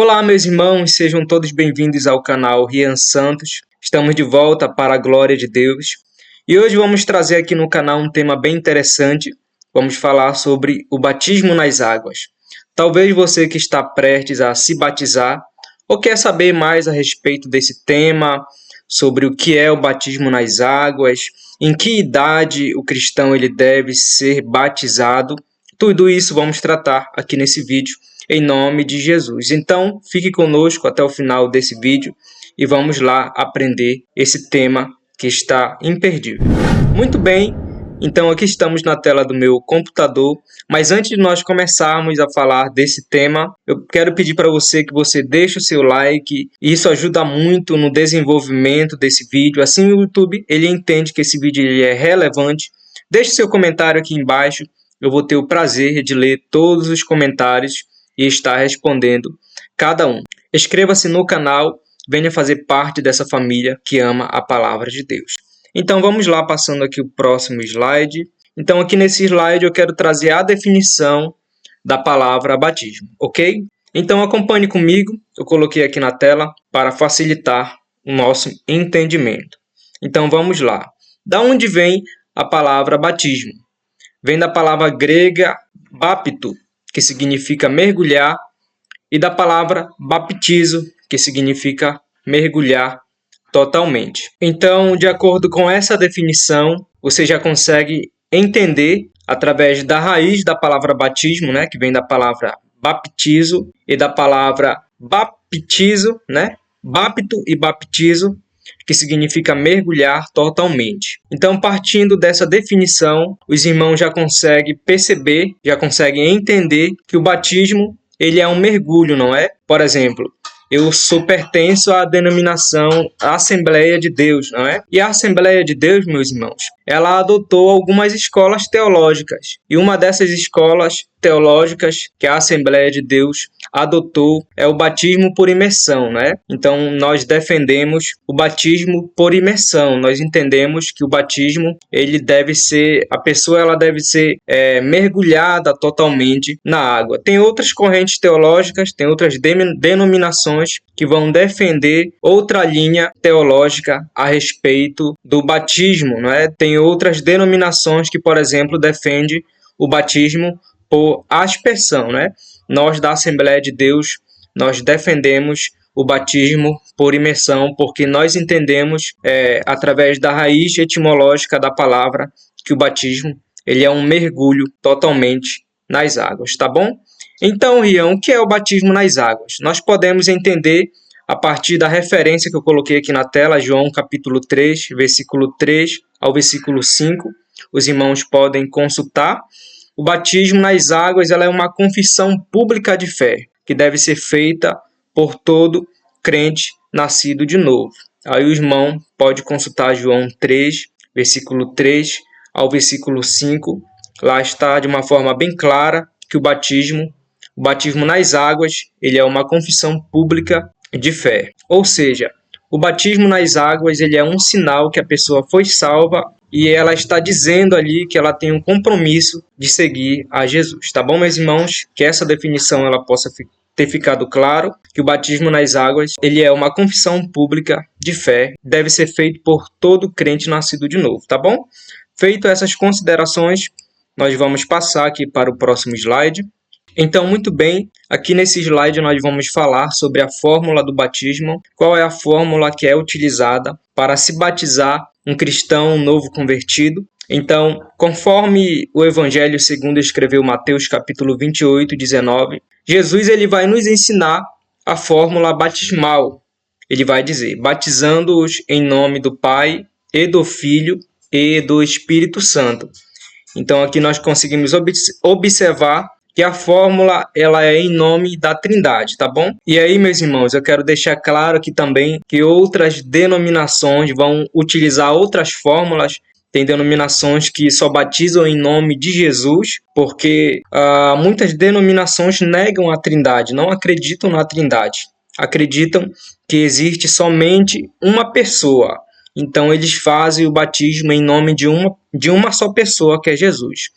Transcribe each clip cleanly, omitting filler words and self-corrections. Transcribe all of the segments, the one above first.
Olá, meus irmãos, sejam todos bem-vindos ao canal Rian Santos. Estamos de volta para a glória de Deus. E hoje vamos trazer aqui no canal um tema bem interessante. Vamos falar sobre o batismo nas águas. Talvez você que está prestes a se batizar ou quer saber mais a respeito desse tema, sobre o que é o batismo nas águas, em que idade o cristão ele deve ser batizado. Tudo isso vamos tratar aqui nesse vídeo, em nome de Jesus. Então, fique conosco até o final desse vídeo e vamos lá aprender esse tema que está imperdível. Muito bem, então aqui estamos na tela do meu computador, mas antes de nós começarmos a falar desse tema, eu quero pedir para você que você deixe o seu like, isso ajuda muito no desenvolvimento desse vídeo, assim o YouTube ele entende que esse vídeo ele é relevante. Deixe seu comentário aqui embaixo, eu vou ter o prazer de ler todos os comentários e estar respondendo cada um. Inscreva-se no canal, venha fazer parte dessa família que ama a palavra de Deus. Então vamos lá, passando aqui o próximo slide. Então aqui nesse slide eu quero trazer a definição da palavra batismo, ok? Então acompanhe comigo, eu coloquei aqui na tela para facilitar o nosso entendimento. Então vamos lá. Da onde vem a palavra batismo? Vem da palavra grega bapto, que significa mergulhar, e da palavra baptizo, que significa mergulhar totalmente. Então, de acordo com essa definição, você já consegue entender, através da raiz da palavra batismo, que vem da palavra baptizo, e da palavra baptizo, bapto e baptizo, que significa mergulhar totalmente. Então, partindo dessa definição, os irmãos já conseguem perceber, já conseguem entender que o batismo ele é um mergulho, não é? Por exemplo, eu pertenço à denominação Assembleia de Deus, não é? E a Assembleia de Deus, meus irmãos, ela adotou algumas escolas teológicas. E uma dessas escolas teológicas que a Assembleia de Deus adotou é o batismo por imersão, né? Então, nós defendemos o batismo por imersão. Nós entendemos que o batismo, a pessoa ela deve ser mergulhada totalmente na água. Tem outras correntes teológicas, tem outras denominações que vão defender outra linha teológica a respeito do batismo, não é? Tem outras denominações que, por exemplo, defendem o batismo por aspersão, né? Nós da Assembleia de Deus, nós defendemos o batismo por imersão, porque nós entendemos, através da raiz etimológica da palavra, que o batismo ele é um mergulho totalmente nas águas, tá bom? Então, Rian, o que é o batismo nas águas? Nós podemos entender a partir da referência que eu coloquei aqui na tela, João capítulo 3, versículo 3 ao versículo 5. Os irmãos podem consultar. O batismo nas águas ela é uma confissão pública de fé, que deve ser feita por todo crente nascido de novo. Aí o irmão pode consultar João 3, versículo 3 ao versículo 5. Lá está de uma forma bem clara que o batismo nas águas ele é uma confissão pública de fé. Ou seja, o batismo nas águas ele é um sinal que a pessoa foi salva e ela está dizendo ali que ela tem um compromisso de seguir a Jesus. Tá bom, meus irmãos? Que essa definição ela possa ter ficado claro, que o batismo nas águas ele é uma confissão pública de fé, deve ser feito por todo crente nascido de novo, tá bom? Feito essas considerações, nós vamos passar aqui para o próximo slide. Então, muito bem, aqui nesse slide nós vamos falar sobre a fórmula do batismo, qual é a fórmula que é utilizada para se batizar um cristão novo convertido. Então, conforme o Evangelho segundo escreveu Mateus capítulo 28, 19, Jesus ele vai nos ensinar a fórmula batismal. Ele vai dizer, batizando-os em nome do Pai e do Filho e do Espírito Santo. Então, aqui nós conseguimos observar que a fórmula ela é em nome da Trindade, tá bom? E aí, meus irmãos, eu quero deixar claro aqui também que outras denominações vão utilizar outras fórmulas. Tem denominações que só batizam em nome de Jesus, porque muitas denominações negam a Trindade, não acreditam na Trindade. Acreditam que existe somente uma pessoa. Então, eles fazem o batismo em nome de uma só pessoa, que é Jesus.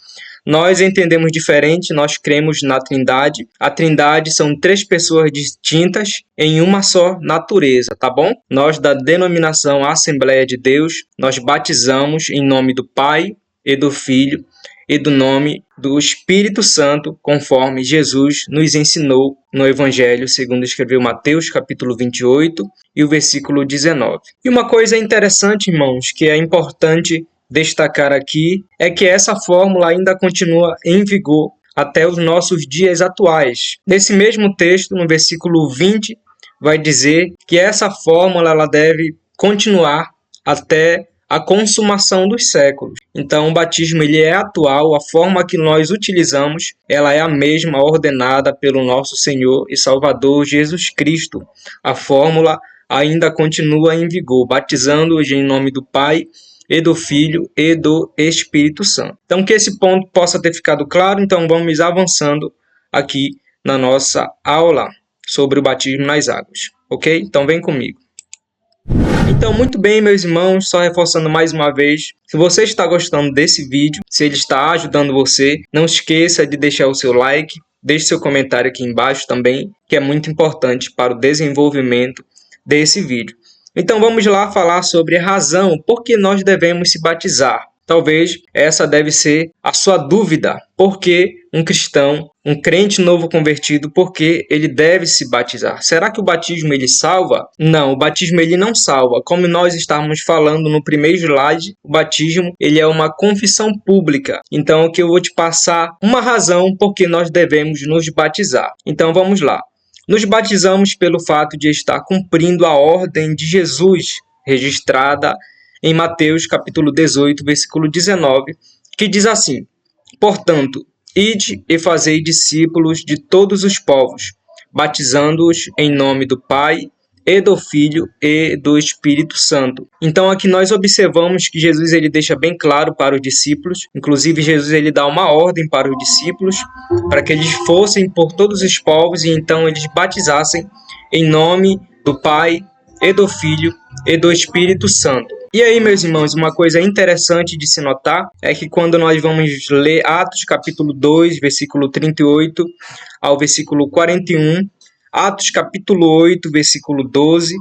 Nós entendemos diferente, nós cremos na Trindade. A Trindade são 3 pessoas distintas em uma só natureza, tá bom? Nós da denominação Assembleia de Deus, nós batizamos em nome do Pai e do Filho e do nome do Espírito Santo, conforme Jesus nos ensinou no Evangelho, segundo escreveu Mateus, capítulo 28 e o versículo 19. E uma coisa interessante, irmãos, que é importante destacar aqui, é que essa fórmula ainda continua em vigor até os nossos dias atuais. Nesse mesmo texto, no versículo 20, vai dizer que essa fórmula ela deve continuar até a consumação dos séculos. Então, o batismo ele é atual, a forma que nós utilizamos, ela é a mesma ordenada pelo nosso Senhor e Salvador Jesus Cristo. A fórmula ainda continua em vigor, batizando-os em nome do Pai e do Filho e do Espírito Santo. Então, que esse ponto possa ter ficado claro, então vamos avançando aqui na nossa aula sobre o batismo nas águas, ok? Então, vem comigo. Então, muito bem, meus irmãos, só reforçando mais uma vez, se você está gostando desse vídeo, se ele está ajudando você, não esqueça de deixar o seu like, deixe seu comentário aqui embaixo também, que é muito importante para o desenvolvimento desse vídeo. Então vamos lá falar sobre a razão por que nós devemos se batizar. Talvez essa deve ser a sua dúvida. Por que um cristão, um crente novo convertido, por que ele deve se batizar? Será que o batismo ele salva? Não, o batismo ele não salva. Como nós estávamos falando no primeiro slide, o batismo ele é uma confissão pública. Então aqui eu vou te passar uma razão por que nós devemos nos batizar. Então vamos lá. Nos batizamos pelo fato de estar cumprindo a ordem de Jesus, registrada em Mateus capítulo 18, versículo 19, que diz assim: portanto, ide e fazei discípulos de todos os povos, batizando-os em nome do Pai, e do Filho e do Espírito Santo. Então aqui nós observamos que Jesus ele deixa bem claro para os discípulos, inclusive Jesus ele dá uma ordem para os discípulos, para que eles fossem por todos os povos e então eles batizassem em nome do Pai e do Filho e do Espírito Santo. E aí, meus irmãos, uma coisa interessante de se notar é que quando nós vamos ler Atos capítulo 2, versículo 38 ao versículo 41, Atos capítulo 8, versículo 12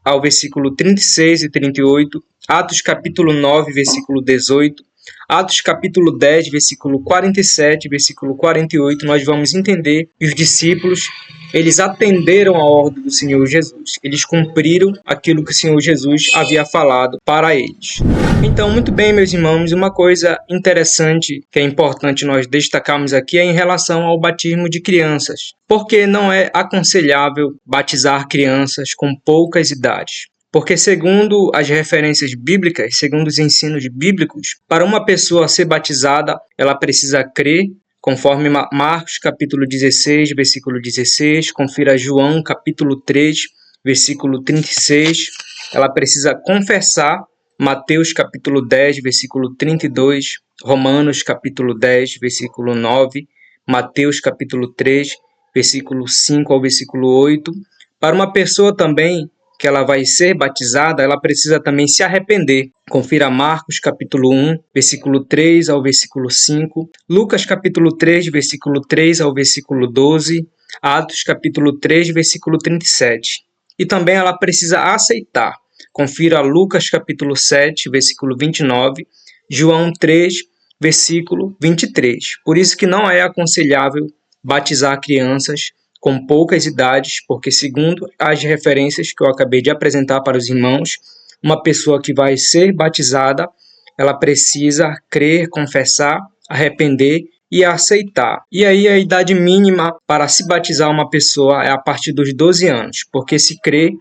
ao versículo 36 e 38, Atos capítulo 9, versículo 18, Atos capítulo 10, versículo 47, versículo 48, nós vamos entender que os discípulos, eles atenderam a ordem do Senhor Jesus. Eles cumpriram aquilo que o Senhor Jesus havia falado para eles. Então, muito bem, meus irmãos, uma coisa interessante que é importante nós destacarmos aqui é em relação ao batismo de crianças. Porque não é aconselhável batizar crianças com poucas idades. Porque segundo as referências bíblicas, segundo os ensinos bíblicos, para uma pessoa ser batizada, ela precisa crer, conforme Marcos capítulo 16, versículo 16, confira João capítulo 3, versículo 36, ela precisa confessar, Mateus capítulo 10, versículo 32, Romanos capítulo 10, versículo 9, Mateus capítulo 3, versículo 5 ao versículo 8. Para uma pessoa também que ela vai ser batizada, ela precisa também se arrepender. Confira Marcos capítulo 1, versículo 3 ao versículo 5, Lucas capítulo 3, versículo 3 ao versículo 12, Atos capítulo 3, versículo 37. E também ela precisa aceitar. Confira Lucas capítulo 7, versículo 29, João 3, versículo 23. Por isso que não é aconselhável batizar crianças com poucas idades, porque segundo as referências que eu acabei de apresentar para os irmãos, uma pessoa que vai ser batizada, ela precisa crer, confessar, arrepender e aceitar. E aí a idade mínima para se batizar uma pessoa é a partir dos 12 anos, porque se crê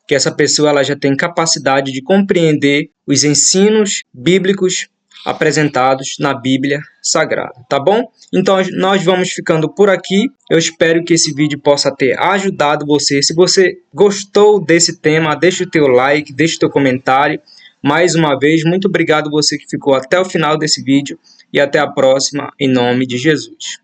que essa pessoa ela já tem capacidade de compreender os ensinos bíblicos apresentados na Bíblia Sagrada, tá bom? Então nós vamos ficando por aqui. Eu espero que esse vídeo possa ter ajudado você. Se você gostou desse tema, deixa o teu like, deixa o teu comentário. Mais uma vez, muito obrigado você que ficou até o final desse vídeo e até a próxima, em nome de Jesus.